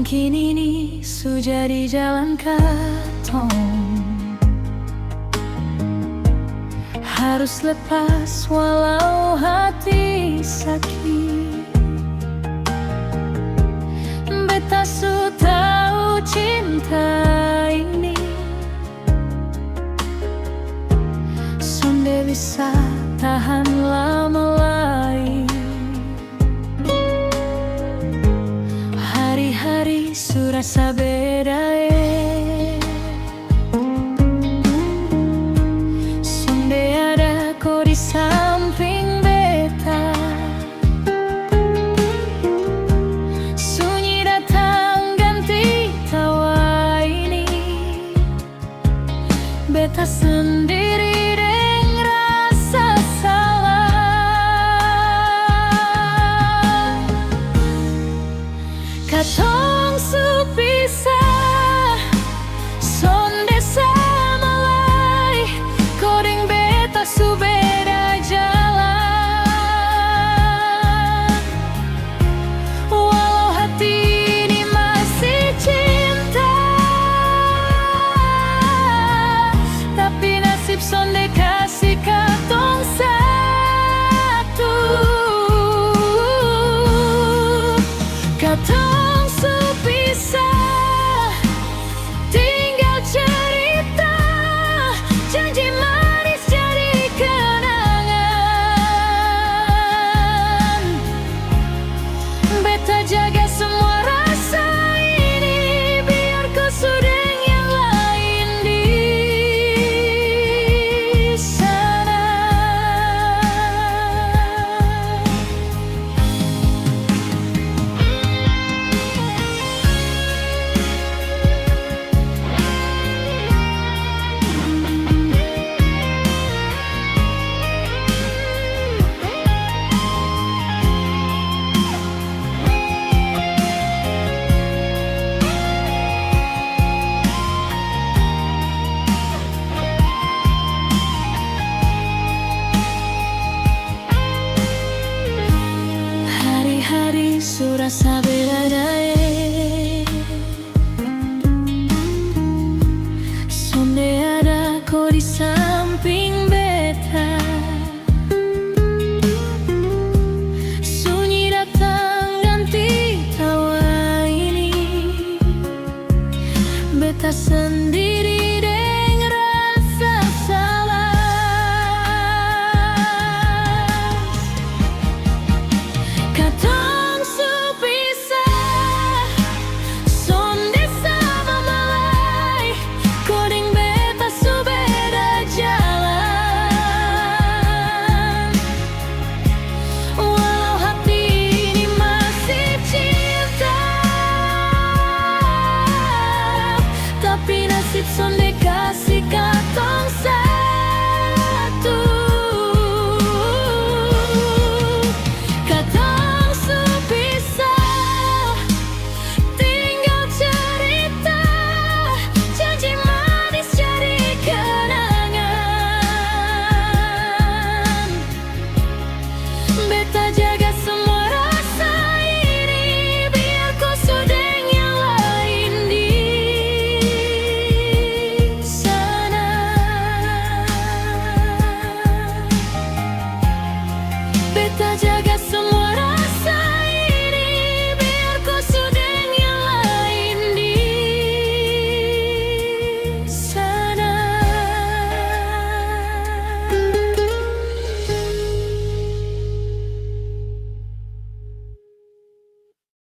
Mungkin ini sudah di jalan katong, harus lepas walau hati sakit. Beta su tahu cinta ini sonde bisa tahan lama lagi. Hari-hari su rasa beda sonde ada kau di samping beta. Sunyi datang ganti tawa ini, beta sendiri deng rasa salah. Katong su pisah sonde sama lai, kau deng beta su beda jalan. Walau hati ini masih cinta, tapi nasib sonde kasih katong satu. Katong su pisah, tinggal cerita, janji manis jadi kenangan. Beta jaga semua rasa ini, biar kau sudeng yang lain di sana. Hari-hari su rasa beda sonde ada kau di samping beta. Sunyi datang ganti tawa ini, beta sendiri deng rasa salah. Katong su pisah sonde sama malai, kau deng beta su beda jalan. Walau hati ini masih cinta, tapi nasib sonde kasih katong satu. Katong su pisah, tinggal cerita, janji manis jadi kenangan. Beta jaga